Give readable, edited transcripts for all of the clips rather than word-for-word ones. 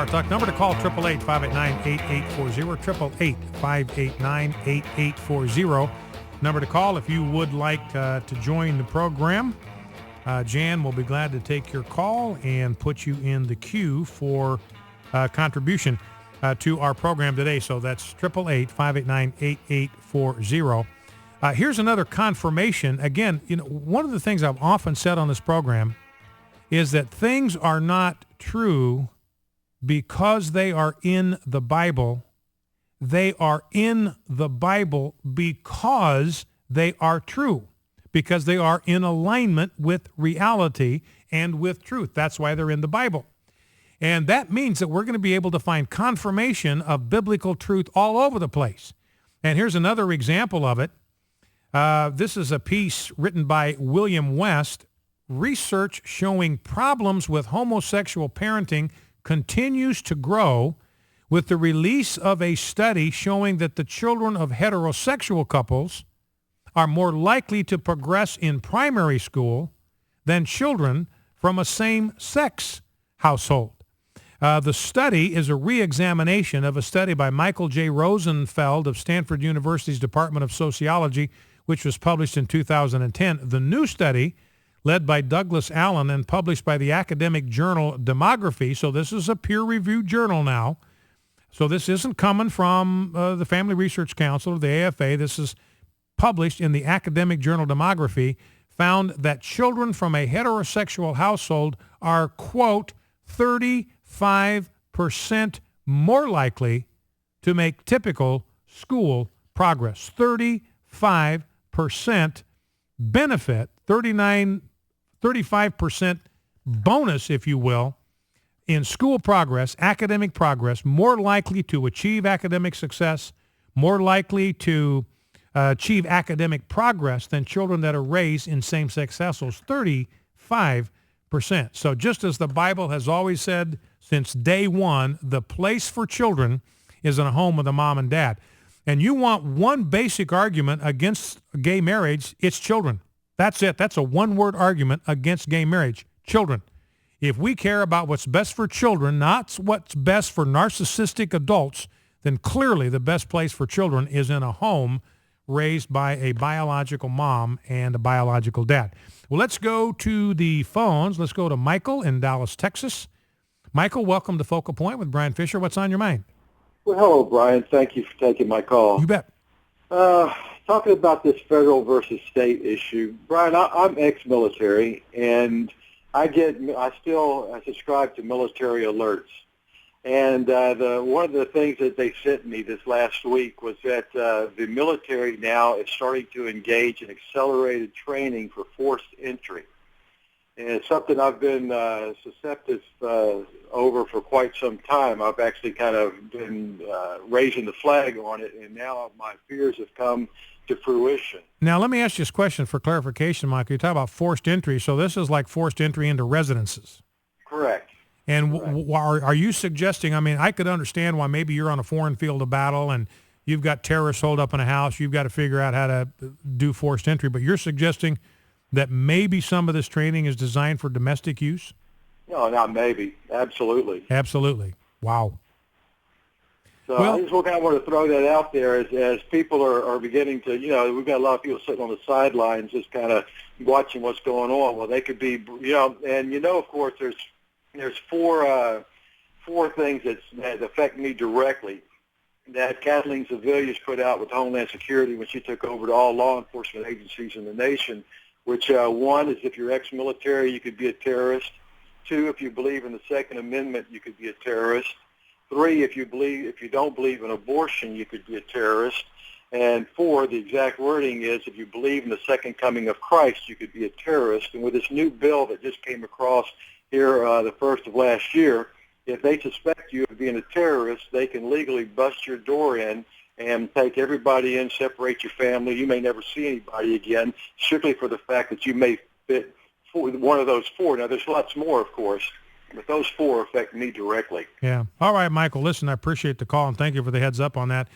Smart Talk. Number to call, 888-589-8840, 888-589-8840. Number to call if you would like to join the program. Jan will be glad to take your call and put you in the queue for contribution to our program today. So that's 888-589-8840. Here's another confirmation. Again, one of the things I've often said on this program is that things are not true because they are in the Bible. They are in the Bible because they are true, because they are in alignment with reality and with truth. That's why they're in the Bible. And that means that we're going to be able to find confirmation of biblical truth all over the place. And here's another example of it. This is a piece written by William West. Research showing problems with homosexual parenting continues to grow with the release of a study showing that the children of heterosexual couples are more likely to progress in primary school than children from a same-sex household. The study is a re-examination of a study by Michael J. Rosenfeld of Stanford University's Department of Sociology, which was published in 2010. The new study, led by Douglas Allen and published by the academic journal Demography, so this is a peer-reviewed journal now, so this isn't coming from the Family Research Council or the AFA. This is published in the academic journal Demography, found that children from a heterosexual household are, quote, 35% more likely to make typical school progress. 35% benefit, 35% bonus, if you will, in school progress, academic progress, more likely to achieve academic success, more likely to achieve academic progress than children that are raised in same-sex households, 35%. So just as the Bible has always said since day one, the place for children is in a home with a mom and dad. And you want one basic argument against gay marriage, it's children. That's it. That's a one-word argument against gay marriage, children. If we care about what's best for children, not what's best for narcissistic adults, then clearly the best place for children is in a home raised by a biological mom and a biological dad. Well, let's go to the phones. Let's go to Michael in Dallas, Texas. Michael, welcome to Focal Point with Brian Fisher. What's on your mind? Well, hello, Brian. Thank you for taking my call. You bet. Talking about this federal versus state issue, Brian, I'm ex-military, and I subscribe to military alerts. And one of the things that they sent me this last week was that the military now is starting to engage in accelerated training for forced entry. And it's something I've been susceptible over for quite some time. I've actually kind of been raising the flag on it, and now my fears have come to fruition. Now, let me ask you this question for clarification, Michael. You talk about forced entry, so this is like forced entry into residences. Correct. And are you suggesting, I mean, I could understand why maybe you're on a foreign field of battle and you've got terrorists holed up in a house, you've got to figure out how to do forced entry, but you're suggesting that maybe some of this training is designed for domestic use? No, not maybe. Absolutely. Absolutely. Wow. So I just kind of want to throw that out there as people are beginning to, we've got a lot of people sitting on the sidelines just kind of watching what's going on. Well, they could be, and of course, there's four things that affect me directly that Kathleen Sebelius put out with Homeland Security when she took over to all law enforcement agencies in the nation, which one is if you're ex-military, you could be a terrorist. 2, if you believe in the Second Amendment, you could be a terrorist. 3, if you don't believe in abortion, you could be a terrorist. And 4, the exact wording is if you believe in the second coming of Christ, you could be a terrorist. And with this new bill that just came across here the first of last year, if they suspect you of being a terrorist, they can legally bust your door in and take everybody in, separate your family. You may never see anybody again, strictly for the fact that you may fit one of those 4. Now, there's lots more, of course, but those 4 affect me directly. Yeah. All right, Michael, listen, I appreciate the call, and thank you for the heads up on that.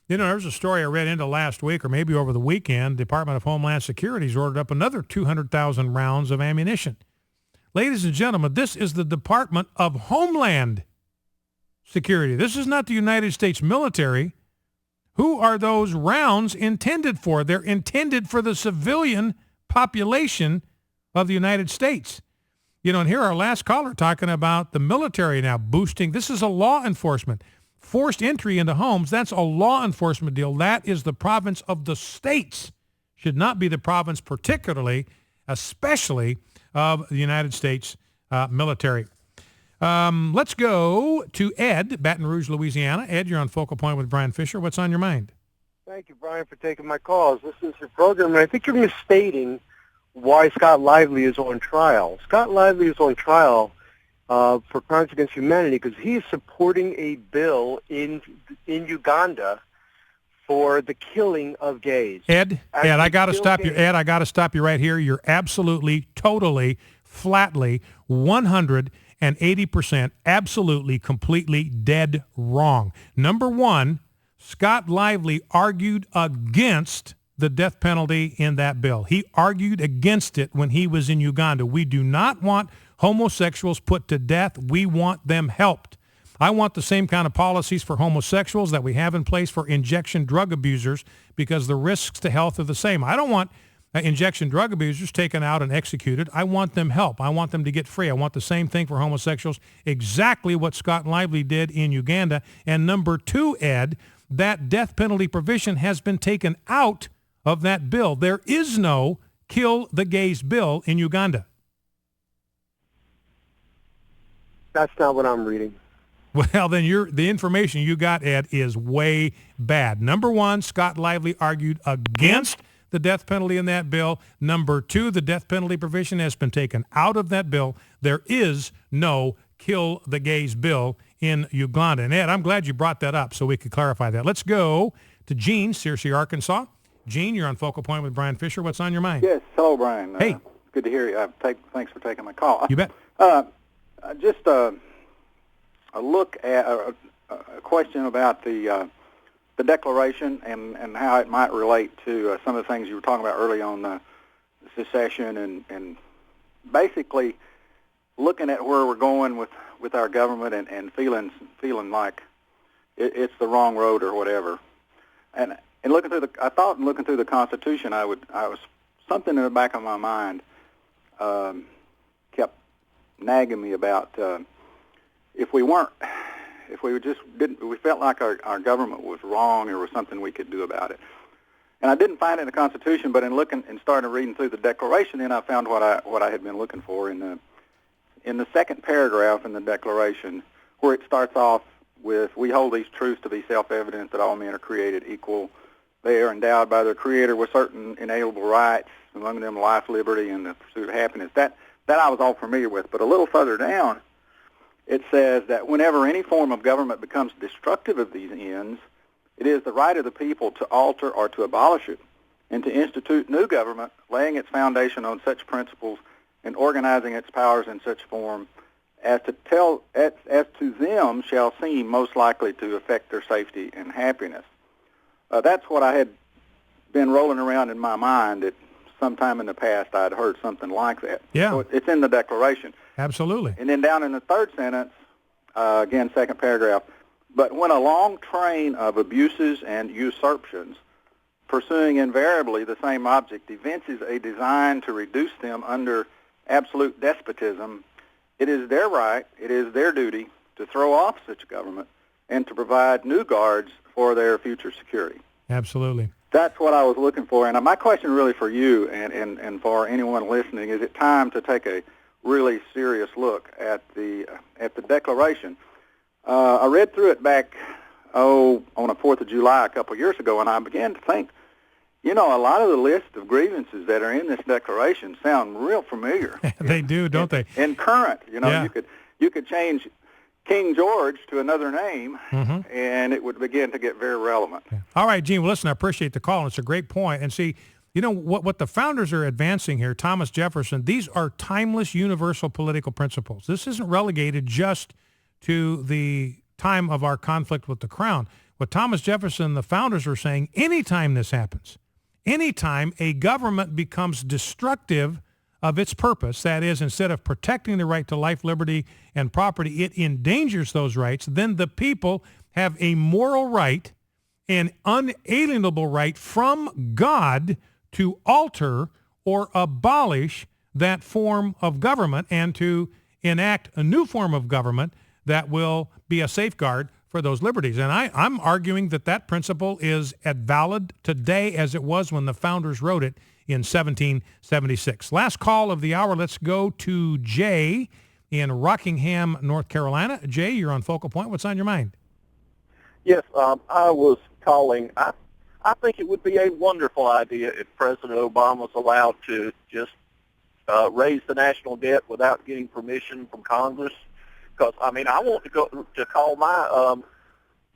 There's a story I read into last week or maybe over the weekend. Department of Homeland Security's ordered up another 200,000 rounds of ammunition. Ladies and gentlemen, this is the Department of Homeland security. This is not the United States military. Who are those rounds intended for? They're intended for the civilian population of the United States. You know, and here our last caller talking about the military now boosting. This is a law enforcement. Forced entry into homes, that's a law enforcement deal. That is the province of the states. Should not be the province particularly, especially of the United States military. Let's go to Ed, Baton Rouge, Louisiana. Ed, you're on Focal Point with Brian Fisher. What's on your mind? Thank you, Brian, for taking my calls. This is your program, and I think you're misstating why Scott Lively is on trial. Scott Lively is on trial for crimes against humanity because he is supporting a bill in Uganda for the killing of gays. Ed, I got to stop you. Ed, I got to stop you right here. You're absolutely, totally, flatly, 180%, absolutely, completely dead wrong. Number one, Scott Lively argued against the death penalty in that bill. He argued against it when he was in Uganda. We do not want homosexuals put to death. We want them helped. I want the same kind of policies for homosexuals that we have in place for injection drug abusers because the risks to health are the same. I don't want injection drug abusers taken out and executed. I want them help. I want them to get free. I want the same thing for homosexuals, exactly what Scott Lively did in Uganda. And number two, Ed, that death penalty provision has been taken out of that bill. There is no kill the gays bill in Uganda. That's not what I'm reading. Well, then the information you got, Ed, is way bad. Number one, Scott Lively argued against the death penalty in that bill. Number two, the death penalty provision has been taken out of that bill. There is no kill the gays bill in Uganda. And Ed, I'm glad you brought that up so we could clarify that. Let's go to Gene, Searcy, Arkansas. Gene, you're on Focal Point with Brian Fisher. What's on your mind? Yes. Hello, Brian. Hey. Good to hear you. Thanks for taking my call. You bet. Just a look at a question about the Declaration and how it might relate to some of the things you were talking about early on secession and basically looking at where we're going with our government and feeling like it's the wrong road or whatever. And looking through the Constitution, I was something in the back of my mind kept nagging me about if we felt like our government was wrong, there was something we could do about it. And I didn't find it in the Constitution, but in looking and starting reading through the Declaration, then I found what I had been looking for in the second paragraph in the Declaration, where it starts off with, "We hold these truths to be self-evident that all men are created equal. They are endowed by their Creator with certain inalienable rights, among them life, liberty, and the pursuit of happiness." That I was all familiar with, but a little further down, it says that whenever any form of government becomes destructive of these ends, it is the right of the people to alter or to abolish it, and to institute new government, laying its foundation on such principles and organizing its powers in such form as to them shall seem most likely to affect their safety and happiness. That's what I had been rolling around in my mind that sometime in the past I'd heard something like that. Yeah. So it's in the Declaration. Absolutely. And then down in the third sentence, again, second paragraph, "But when a long train of abuses and usurpations, pursuing invariably the same object, evinces a design to reduce them under absolute despotism, it is their right, it is their duty to throw off such government and to provide new guards for their future security." Absolutely. That's what I was looking for. And my question really for you and for anyone listening, is it time to take a really serious look at the Declaration? I read through it back, on the 4th of July a couple of years ago, and I began to think, a lot of the list of grievances that are in this Declaration sound real familiar. They do, don't they? And current. Yeah. You could change King George to another name, and it would begin to get very relevant. Yeah. All right, Gene. Well, listen, I appreciate the call. It's a great point. And see, what the founders are advancing here, Thomas Jefferson, these are timeless universal political principles. This isn't relegated just to the time of our conflict with the crown. What Thomas Jefferson, the founders, are saying, anytime this happens, anytime a government becomes destructive of its purpose, that is, instead of protecting the right to life, liberty, and property, it endangers those rights, then the people have a moral right, an unalienable right from God to alter or abolish that form of government and to enact a new form of government that will be a safeguard for those liberties. And I'm arguing that that principle is as valid today as it was when the founders wrote it in 1776. Last call of the hour. Let's go to Jay in Rockingham, North Carolina. Jay, you're on Focal Point. What's on your mind? Yes, I was calling. I think it would be a wonderful idea if President Obama was allowed to just raise the national debt without getting permission from Congress. Because, I mean, I want to go to call my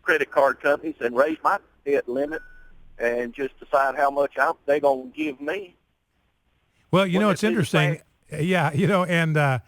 credit card companies and raise my debt limit and just decide how much they're going to give me. Well, it's interesting. Yeah, and,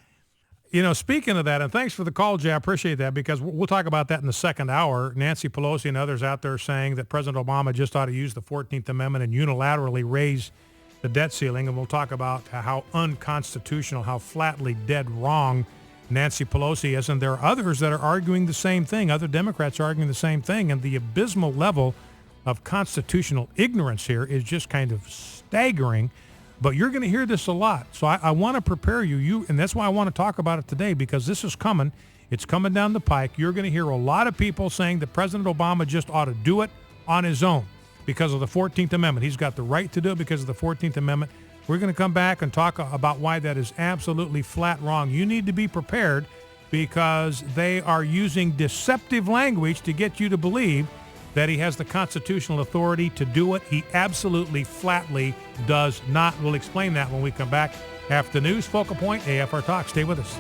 speaking of that, and thanks for the call, Jay, I appreciate that, because we'll talk about that in the second hour. Nancy Pelosi and others out there saying that President Obama just ought to use the 14th Amendment and unilaterally raise the debt ceiling, and we'll talk about how unconstitutional, how flatly dead wrong Nancy Pelosi is, and there are others that are arguing the same thing. Other Democrats are arguing the same thing, and the abysmal level of constitutional ignorance here is just kind of staggering. But you're going to hear this a lot, so I want to prepare you, and that's why I want to talk about it today, because this is coming. It's coming down the pike. You're going to hear a lot of people saying that President Obama just ought to do it on his own because of the 14th Amendment. He's got the right to do it because of the 14th Amendment. We're going to come back and talk about why that is absolutely flat wrong. You need to be prepared because they are using deceptive language to get you to believe that he has the constitutional authority to do it. He absolutely flatly does not. We'll explain that when we come back after the news. Focal Point, AFR Talk. Stay with us.